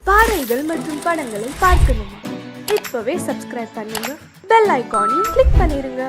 பாடல்கள் மற்றும் படங்களை பார்க்கணுமா? இப்பவே சப்ஸ்கிரைப் பண்ணுங்க, பெல் ஐகானையும் கிளிக் பண்ணிருங்க.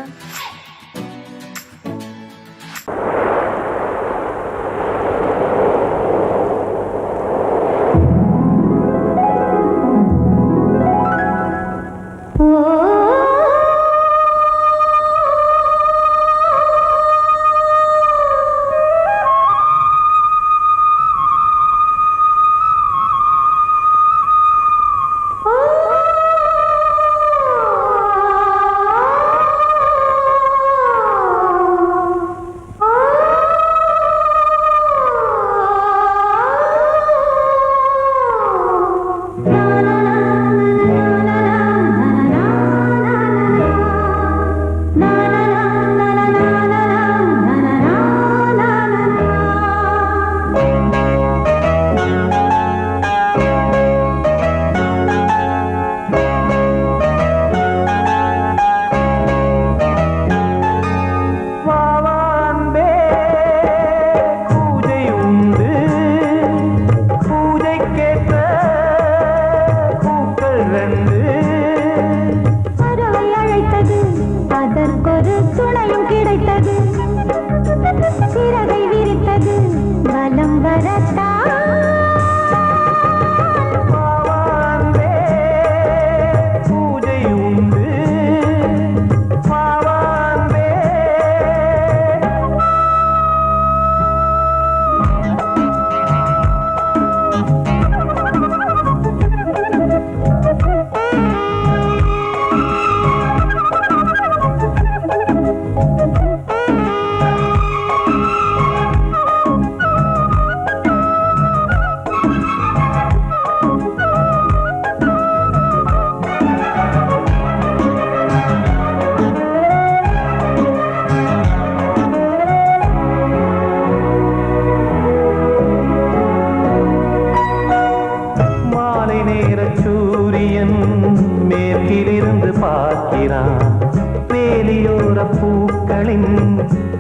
வேலியோர பூக்களின்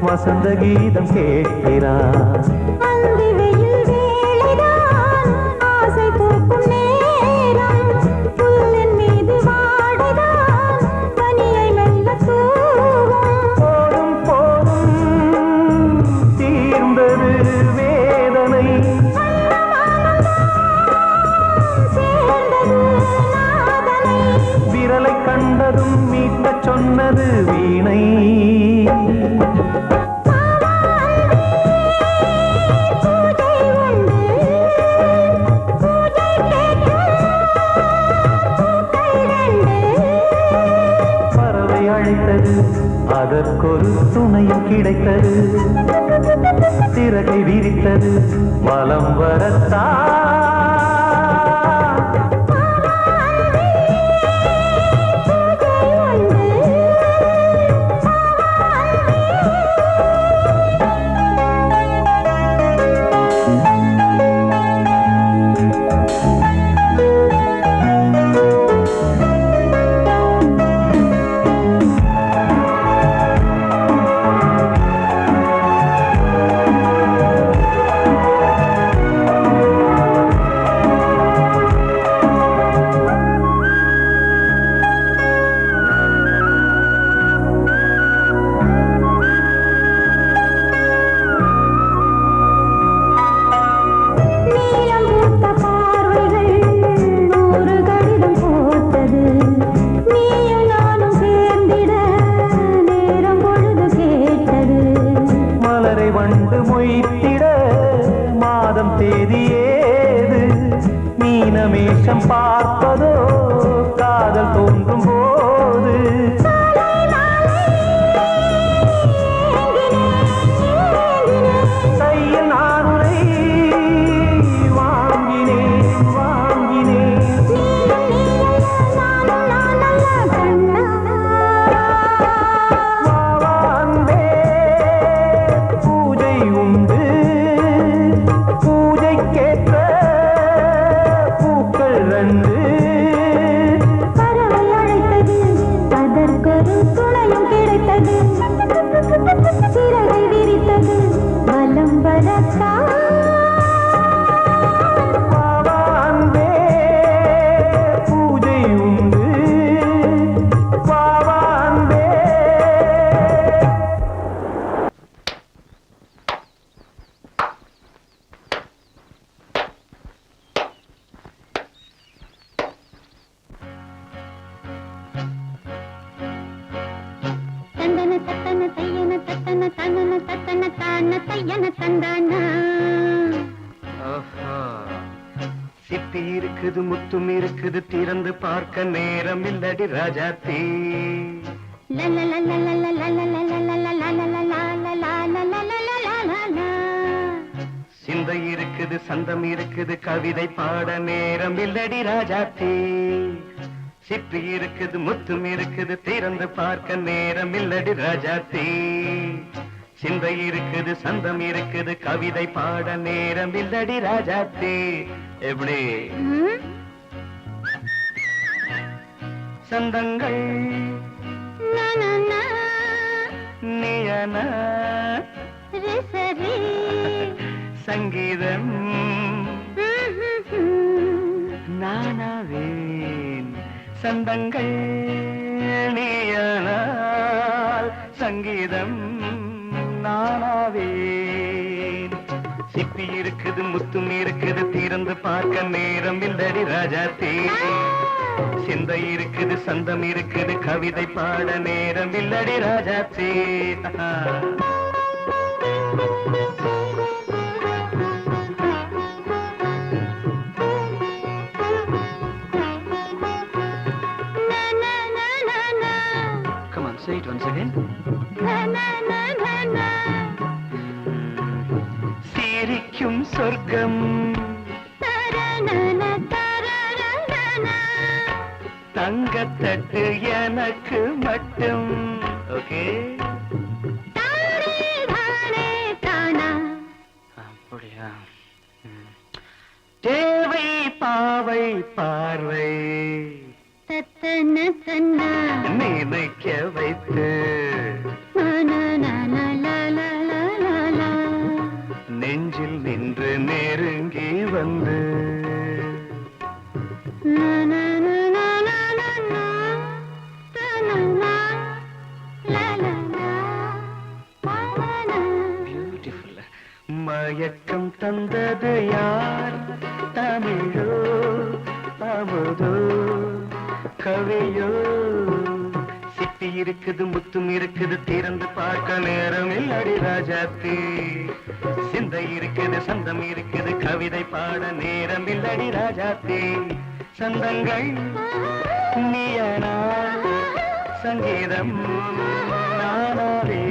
வசந்த கீதம் கேட்கிறான். கண்டதும் மீட்ட சொன்னது வீணை. பறவை அழைத்தது, அதற்கொரு துணையும் கிடைத்தது. சிறகை விரித்தது, வலம் வரத்தான். வண்டு மொய்த்திட மாதம் தேதி ஏது? மீனமேஷம் பார்ப்பதோ காதல் தோன்றும் போது. கையில் நானுரை வாங்கினேன் வாங்கினேன். தத்தன தையன தத்தன தனன தத்தன தான தையன தந்தானா. சிப்பி இருக்குது முத்தும் இருக்குது திறந்து பார்க்க நேரம் இல்லடி ராஜாத்தி. சிந்தை இருக்குது சந்தம் இருக்குது கவிதை பாட நேரம் இல்லடி ராஜாத்தி. சிப்பி இருக்குது முத்தும் இருக்குது திறந்து பார்க்க நேரம் இல்லடி ராஜாத்தி. சிந்தை இருக்குது சந்தம் இருக்குது கவிதை பாட நேரம் இல்லடி ராஜாத்தி. எப்படி சந்தங்கள் நீயன சங்கீதம் நானாவேன். சந்தங்கள் நீயனால் சங்கீதம் நானாவேன். சிப்பி இருக்குது முத்தும் இருக்குது திறந்து பார்க்க நேரம் இல்லடி ராஜாத்தி. சிந்தை இருக்குது சந்தம் இருக்குது கவிதை பாட நேரம் இல்லடி Rajathi. Come on, say it once again. சிரிக்கும் சொர்க்கம் தங்கத்தட்டு எனக்கு மட்டும். ஓகே அப்படியா? தேவை பாவை பார்வை நினைக்க வைத்து நெஞ்சில் நின்று நெருங்கி வந்து பியூட்டிஃபுல். மயக்கம் தந்தது யார்? தமிழோ அமுதோ கவியோ? சிப்பி இருக்குது முத்தும் இருக்குது திறந்து பார்க்க நேரம் இல்லடி ராஜாத்தி. சிந்தை இருக்குது சந்தம் இருக்குது கவிதை பாட நேரம் இல்லடி ராஜாத்தி. சந்தங்கள் நீயனா சங்கீதம் நானாவே.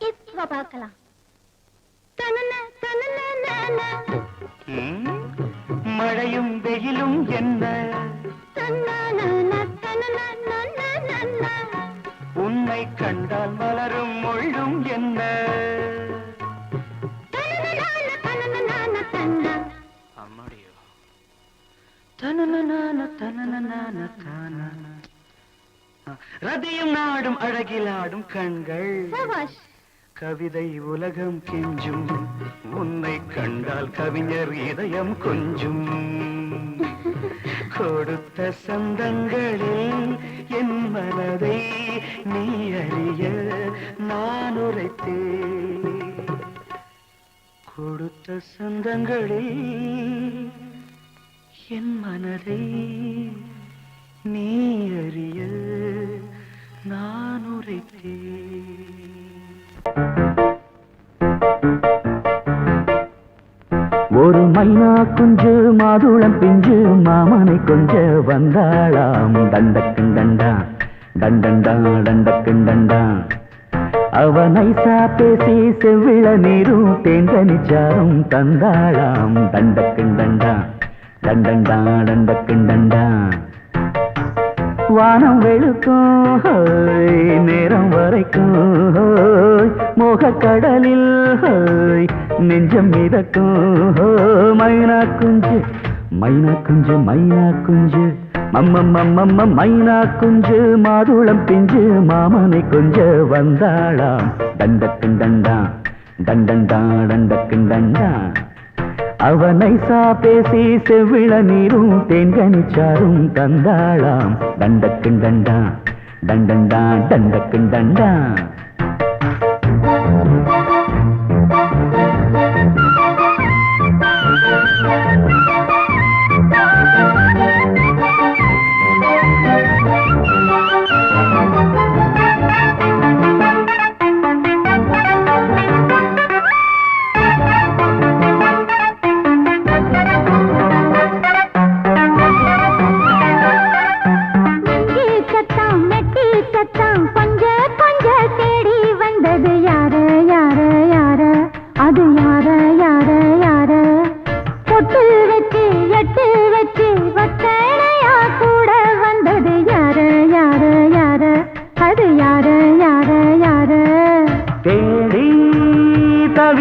இப்ப பார்க்கலாம். மழையும் வெயிலும் என்ன உன்னை கண்டால் மலரும் மொழியும் என்ன? அம்மாடியோ ரதியும் நாடும் அழகிலாடும் கண்கள் கவிதை உலகம் கெஞ்சும். உன்னை கண்டால் கவிஞர் இதயம் கொஞ்சும். கொடுத்த சந்தங்களில் என் மனதை நீ அறிய நான் உரைத்தேன். கொடுத்த சந்தங்களில் என் மனதை நீ அறிய நான் உரைத்தேன். ஒரு மைனா குஞ்சு மாதுளம் பிஞ்சு மாமனை கொஞ்ச வந்தாளாம். தண்டக்குண்டண்டா டண்டண்டா டண்டக்குண்டண்டா. அவ நைசா பேசி செவ்விள நீரும் தேங்கனிச்சாரும் தந்தாளாம். தண்டக்குண்டண்டா டண்டண்டா டண்டக்குண்டண்டா. வானம் வெளுக்கும் நேரம் வரைக்கும் மோகக்கடலில் நெஞ்சம் மிதக்கும். மைனா குஞ்சு மைனா குஞ்சு மைனா குஞ்சு மம்மம்மம்மம்ம மைனா குஞ்சு மாதுளம் பிஞ்சு மாமனை கொஞ்ச வந்தாளாம். தண்டக்குண்டண்டா டண்டண்டா டண்டக்குண்டண்டா. அவனை பேசி செவ்விள நீரும் தேன்கனிச்சாரும் தந்தாளாம். தண்டக்குண்டண்டா டண்டண்டா டண்டக்குண்டண்டா.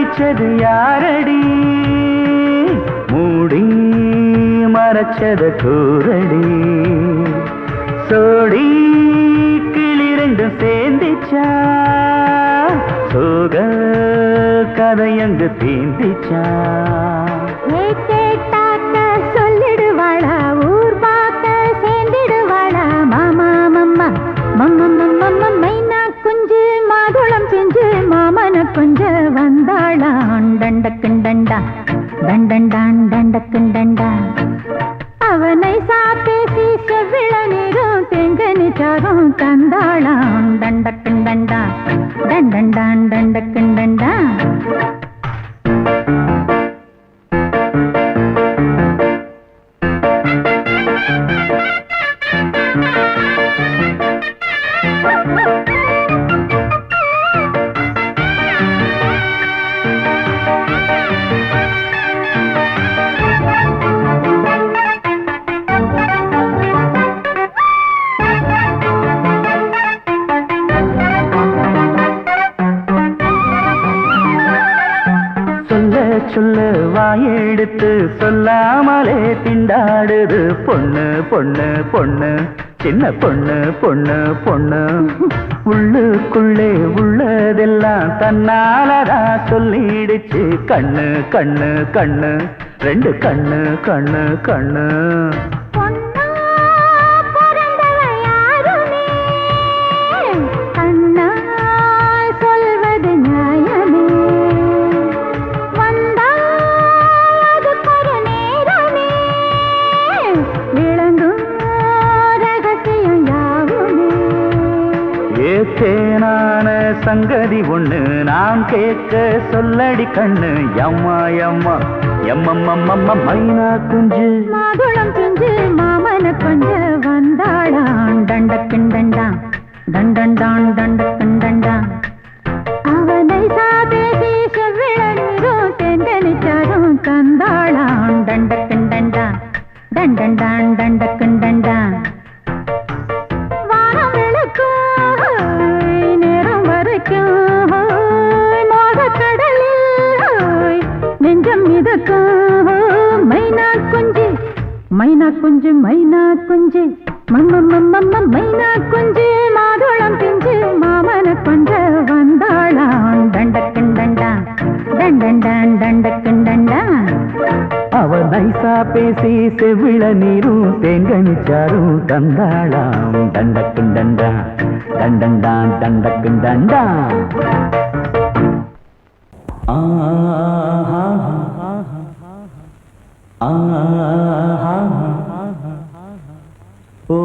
அடிச்சது யாரடி மூடி மறைச்சது கூரடி சோடி கிளி ரெண்டும் சேர்ந்துச்சா சோக கதையங்கு தீந்திச்சா கேட்டாக்க சொல்லிடுவாளா ஊர் பார்க்க சேர்ந்திடுவாளா மாமா மம்மா மம்மா மம்மா மைனா குஞ்சு மாதுளம் செஞ்சு மாமன கொஞ்ச வந்தாளா டண்டக்குண்டண்டா டண்டண்டான் டண்டக்குண்டண்டா அவனை சாப்பேசி செவ்விள நீரும் தெங்கனி சாரும் தந்தாளாம் டண்டக்குண்டண்டா டண்டண்டான் டண்டக்குண்டண்டா சொல்ல வாயெடுத்து சொல்லாமலே திண்டாடுது பொண்ணு பொண்ணு பொண்ணு சின்ன பொண்ணு பொண்ணு பொண்ணு உள்ளுக்குள்ளே உள்ளதெல்லாம் தன்னாலதா சொல்லிடுச்சு கண்ணு கண்ணு கண்ணு ரெண்டு கண்ணு கண்ணு கண்ணு தேனான சங்கதி ஒண்ணு நான் கேட்க சொல்லடி கண்ணு எம்மா எம்மா எம்மம்மம்மம்ம மைனா குஞ்சு மாதுளம் செஞ்சு மாமன கொஞ்ச வந்தாளான் டண்டக்குண்டண்டா டண்டண்டான் டண்டக்குண்டண்டா அவனை சாதேசி செவ்விள நீரும் தெண்டனிச்சாரும் தந்தாளான் டண்டக்குண்டண்டா டண்டண்டான் டண்டக்குண்டண்டா மைனா குஞ்சு மைனா குஞ்சு மம்மம்மம்மம்ம மைனா குஞ்சு மாதுளம் பிஞ்சு மாமன கொஞ்ச வந்தாளான் டண்டக்குண்டண்டா டண்டண்டான் டண்டக்குண்டண்டா அவ நைசா பேசி செவ்விள நீரும் தேங்கனிச்சாரும் தந்தாளாம் தண்டக்குண்டண்டா தண்டண்டான் தண்டக்குண்டண்டா ஓ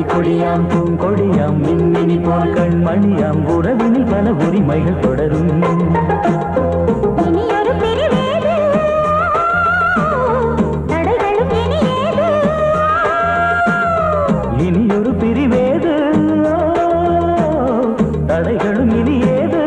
கொடியாம் பூங்கொடியாம் மின்மினி போல் கண்மணியாம் உறவினில் பல உரிமைகள் தொடரும் இனியொரு பிரிவேது தடைகளும் இனியேது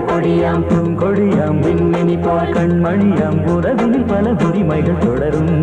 கொடியாம் பூங்கொடியாம் மின்மினி போல் கண்மணியாம் உறவினில் பல உரிமைகள் தொடரும்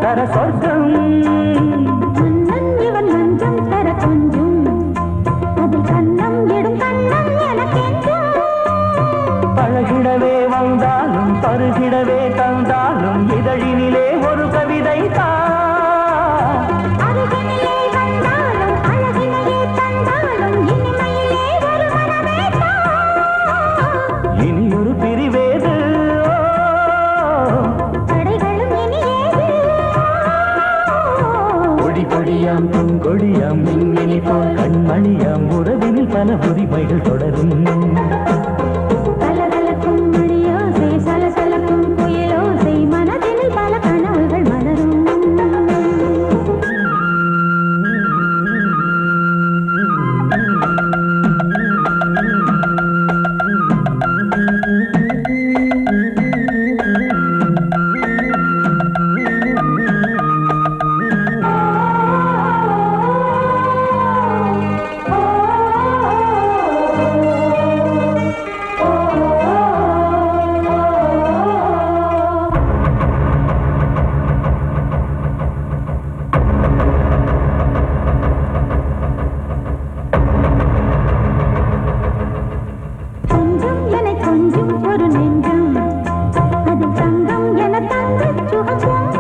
தர சொர்க்கம் மன்னன் இவன் மஞ்சம் தர கொஞ்சம் அதில் கண்ணம் இடும் கண்ணம் எனக்கென்றும் பழகிடவே வந்தாலும் பருகிடவே தந்தாலும் இதழினிலே ஒரு கவிதை அருகினிலே வந்தாலும் அழகினையே தந்தாலும் இனிமையிலே ஒரு மனமே இனியொரு பிரிவேது தடைகளும் இனியேது கொடி கொடியாம் பொங்கொடியாம் மின்மினி போல் கண்மணியாம் உறவினில் பல உரிமைகள் தொடரும் கலகலக்கும் மணியோசை சலசலக்கும் புயலோசை மனதில் பல கனவுகள் மலரும் கொஞ்சம் என கொஞ்சம் ஒரு நெஞ்சம் அதில் தங்கம் என தங்க சுகம்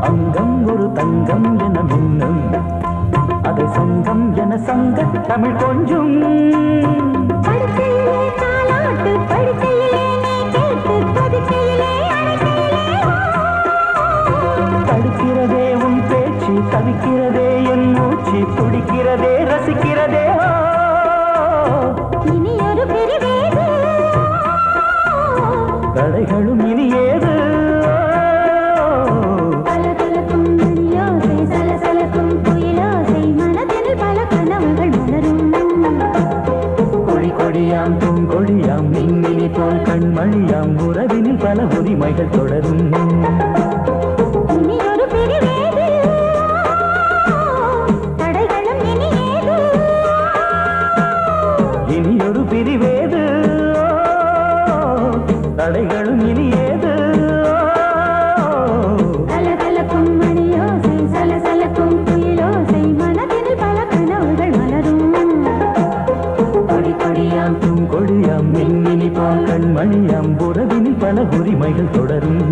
அங்கம் ஒரு தங்கம் என மின்னும் அதை சங்கம் என சங்க தமிழ் கொஞ்சும் படுக்கையிலே தாலாட்டு படுக்கையிலே நீ கேட்டு படுக்கையிலே அழைக்கையிலே தடுக்கிறதே உன் பேச்சு தவிக்கிறதே என் மூச்சு துடிக்கிறதே ரசிக்கிறதே இனி ஒரு பிரிவேது தடைகளும் இனி ஏது கலகலக்கும் மணியோசை சலசலக்கும் புயலோசை மனதில் பல கனவுகள் மலரும் கொடி கொடியாம் பூங்கொடியாம் மின்மினி போல் கண்மணியாம் உறவினில் பல உரிமைகள் தொடரும் இனி ஒரு பிரிவேது தடைகளும் இனியேது இனியொரு பிரிவேது தடைகளும் இனி ஏது கலகலக்கும் மணியோசை சலசலக்கும் புயலோசை மனதில் பல கனவுகள் மலரும் கொடி கொடியாம் பூங்கொடியாம் மின்மினி போல் கண்மணியாம் உறவினில் பல உரிமைகள் தொடரும்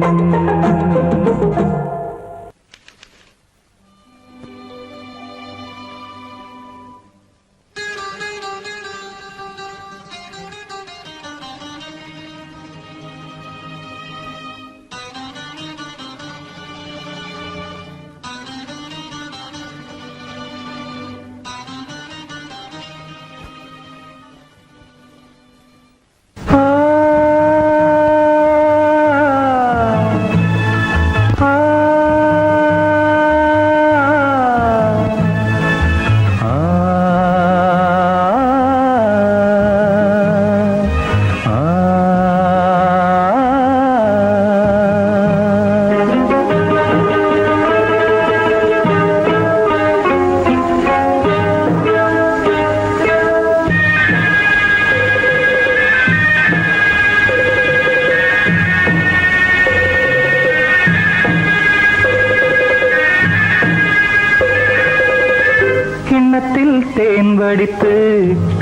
கிண்ணத்தில் தேன் வடித்து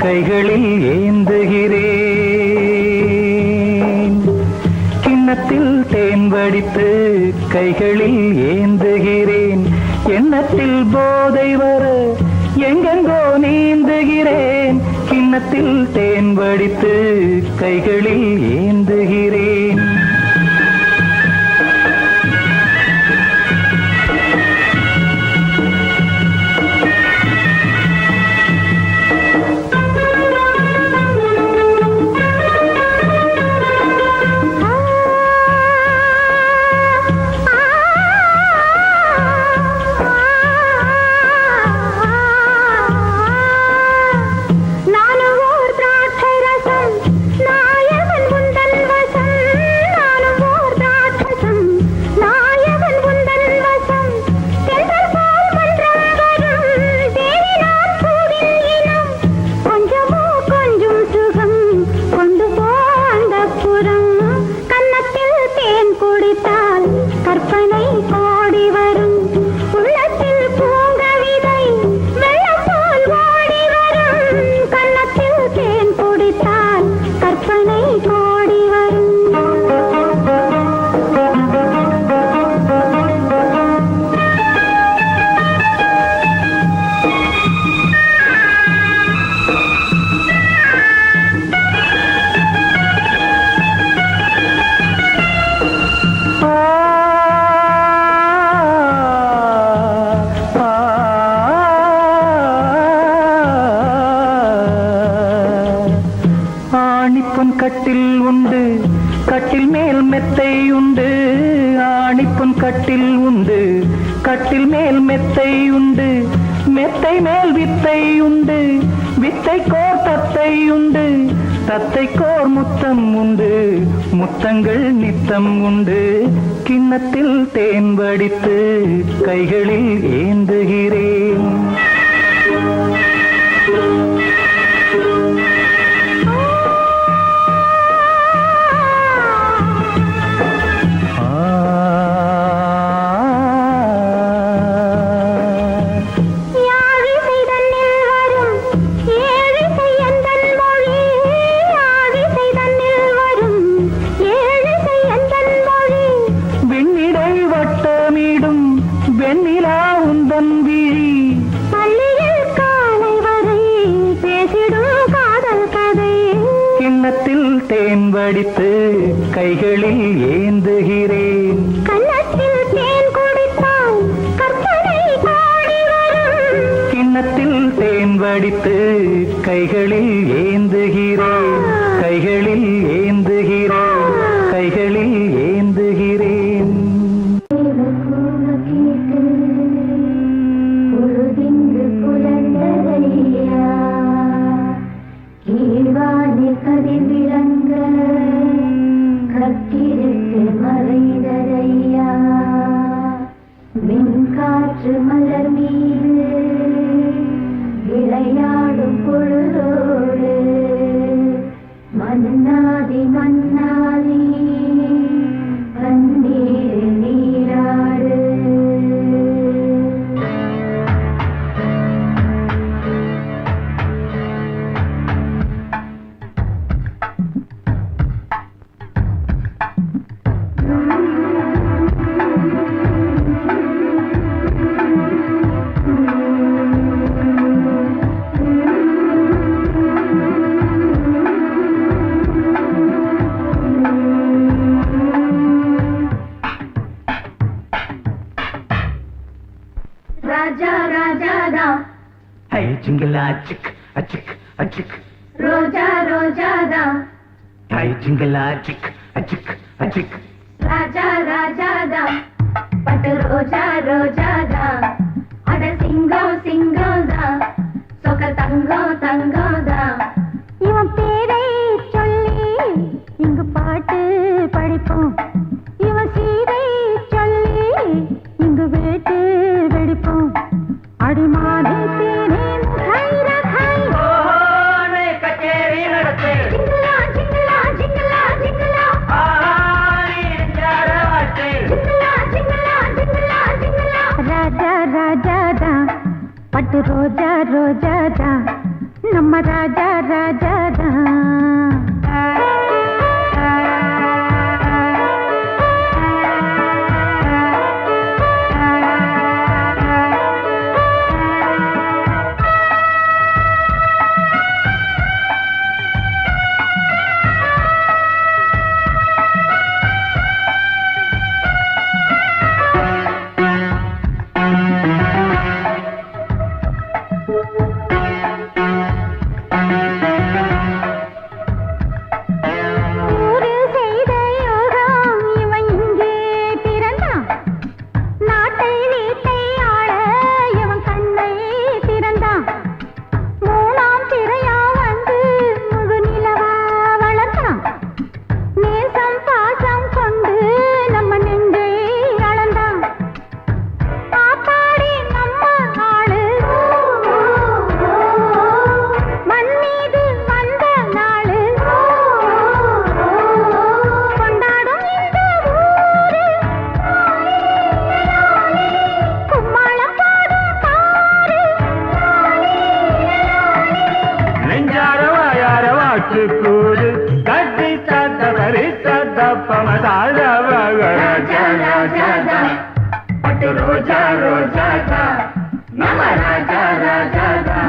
கைகளில் ஏந்துகிறேன் கிண்ணத்தில் தேன் வடித்து கைகளில் ஏந்துகிறேன் எண்ணத்தில் போதை வர எங்கெங்கோ நீந்துகிறேன் கிண்ணத்தில் தேன் வடித்து கைகளில் ஏந்துகிறேன் நானும் ஓர் திராட்சை ரசம் நாயகன் முந்தன் வசம் ஆணிப்பொன் கட்டில் உண்டு, கட்டில் மேல் மெத்தை உண்டு. ஆணிப்பொன் கட்டில் உண்டு, கட்டில் மேல் மெத்தை உண்டு. மெத்தை மேல் வித்தை உண்டு, வித்தை கோர் தத்தை உண்டு. தத்தை கோர் முத்தம் உண்டு, முத்தங்கள் நித்தம் உண்டு. கிண்ணத்தில் தேன் வடித்து கைகளில் ஏந்துகிறேன். தேன் வடித்து கைகளில் ஏந்துகிறேன். கன்னத்தில் தேன் குடித்தால் கற்பனை பாடி வரும். கிண்ணத்தில் தேன் வடித்து கைகளில் ஏந்துகிறேன். கைகளில் ஏந்துகிறேன். கைகளில் ஏந்துகிறேன். கதிர் விளங்க கத்திருக்கு மறைந்ததையா. மின்காற்று மலர் மீது விளையாடும் பொழுதோடு மன்னாதி மன்னாதி கண்ணீர் நீராடு. ராஜா ராஜாதா ஹை ஜிங்கலா சிக் அச்சிக் அச்சிக். ரோஜா ரோஜாதா ஹை ஜிங்கலா சிக் அச்சிக் அச்சிக். ராஜா ராஜாதா பட்டு ரோஜா ரோஜாதா. அட சிங்கம் சிங்கம்தா சொக்க தங்கம் தங்கம்தா. இவன் பேரை சொல்லி இங்கு பாட்டு படிப்போம். இவன் சீரை சொல்லி இங்கு வேட்டு வெடிப்போம். அடிமானே தேனே முகை ரகை கச்சேரி நடத்து. ஜிங்கலா ஜிங்கலா ஜிங்கலா ஜிங்கலா. ஜிங்கலா ஜிங்கலா ஜிங்கலா ஜிங்கலா. ராஜா ராஜாதா பட்டு ரோஜா ரோஜாதா நம்ம ராஜா ராஜாதா. கூடு கட்டி தத்த பரித்த ராஜா ராஜா பட்டு ரோஜா ரோஜா நம ராஜா ராஜா.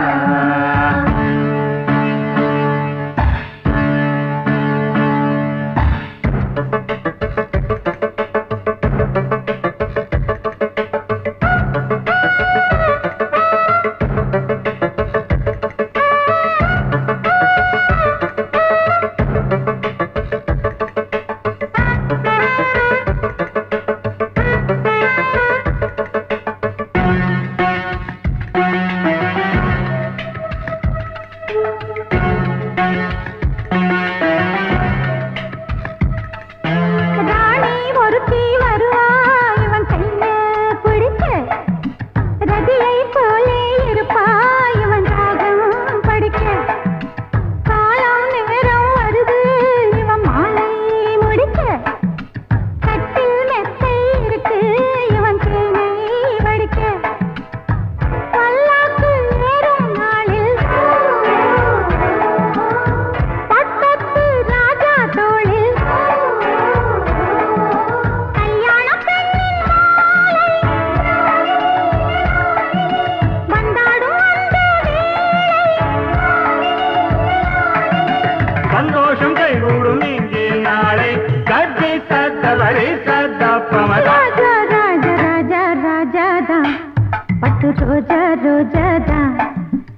ரோஜா ரோஜாதா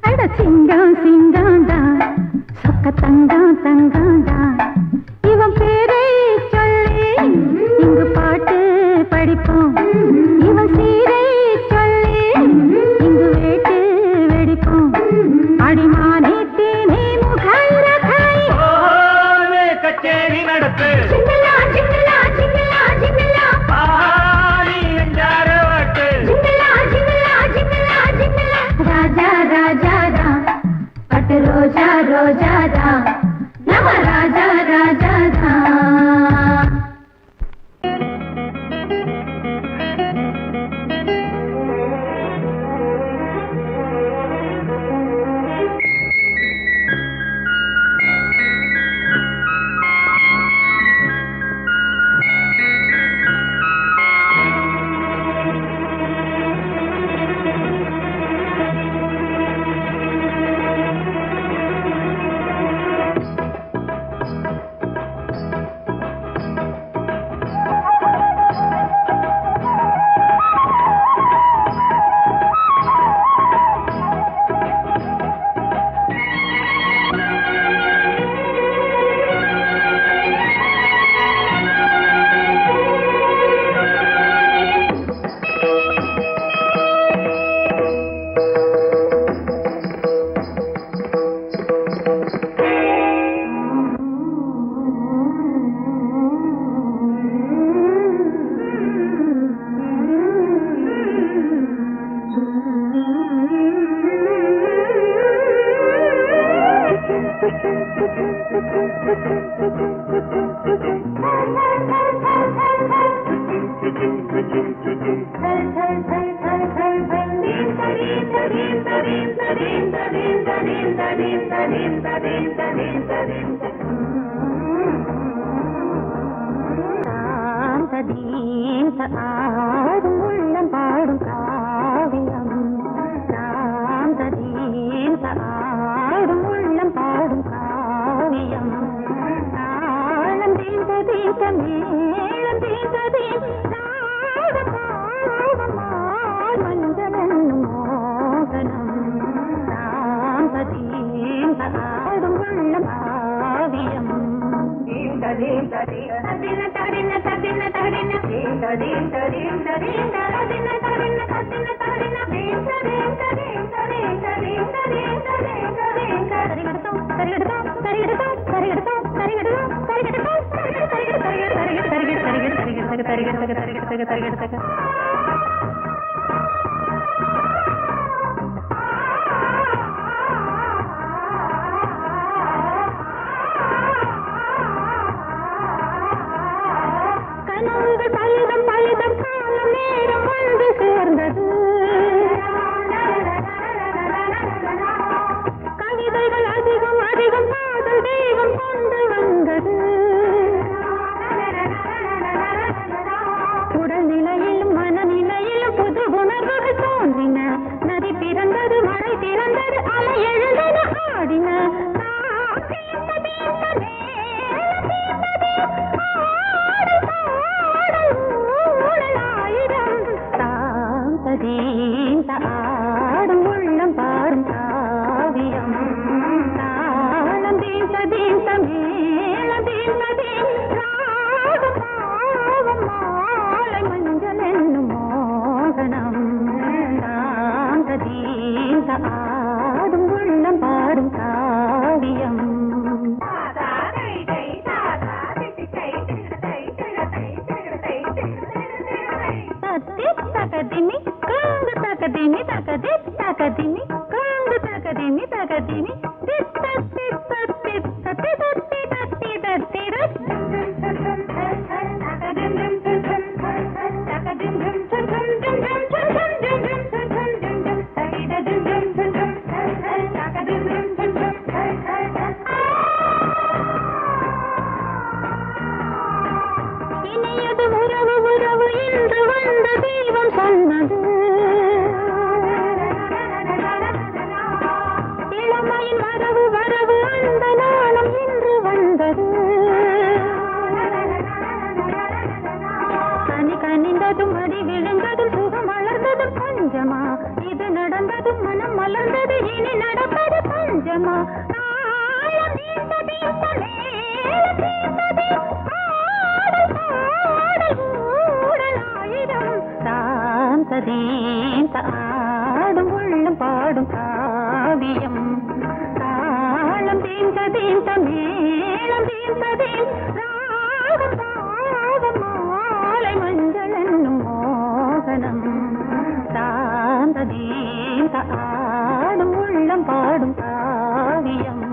அட சிங்கம் சிங்கம்தா சொக்க தங்கம் தங்கம்தா இவன் பேரை சொல்லி இங்கு பாட்டு படிப்போம் இவன் சீரை சொல்லி இங்கு வேட்டு வெடிப்போம் அடிமானே தேனே முகரகாய் கச்சேரி நடத்து சிங்கலா சிங்கலா சிங்கலா சிங்கலா பாடி எஞ்சார வாட்டு சிங்கலா சிங்கலா சிங்கலா சிங்கலா ராஜா ராஜாதா பட்டு ரோஜா ரோஜாதா நம ராஜா ராஜாதா ஆடும் உள்ளம் பாடும் காவியம் சாந்ததீந்த ஆடும் உள்ளம் பாடும் காவியம் தாளம் தீந்த தீந்த மேளம் தீந்த தீந்த மஞ்சளும் மோகனம் சாந்ததீந்த ஆடும் உள்ளம் காவியம் பலிதம் பலிதம் காலம் நேரம் வந்து சேர்ந்தது கவிதைகள் அதிகம் அதிகம் காதல் தெய்வம் கொண்டு வந்தது உடல்நிலையிலும் மனநிலையிலும் புது உணர்வுகள் தோன்றின நதி பிறந்தது மழை பிறந்தது அலை எழுந்தது ஆடின ஆடும் உள்ளம் பாடும் காவியம் தாளம் தீந்த தீந்த மேள தீந்த தீராடும் பாவம் மாலை மஞ்சள் என்னும் மோகனம் தாந்த தீந்த ஆடும் உள்ளம் பாடும் காவியம் தகதிமி காங்கு தகதிமி தகதி தகதிமி காங்கு தகதிமி தகதிமி தித்த தித்த தித்த தித்தி தத்தி தத்தி இனியது உறவு உறவு என்று வந்த தெய்வம் சொன்னது இளமையின் மலர்ந்தது இனி நடப்பது பஞ்சமா தாளம் தீர்த்ததே மேளம் தீர்த்ததே பாடல் பாடல் ஊடல் ஆயிரம் சாந்ததீந்த ஆடும் உள்ளம் பாடும் காவியம் தாளம் தீர்த்ததீந்த மேளம் தீர்த்ததே ராகம் பாவம் மாலை மஞ்சள் என்னும் மோகனம் சாந்ததீந்த ஆடும் உள்ளம் பாடும் காவியம்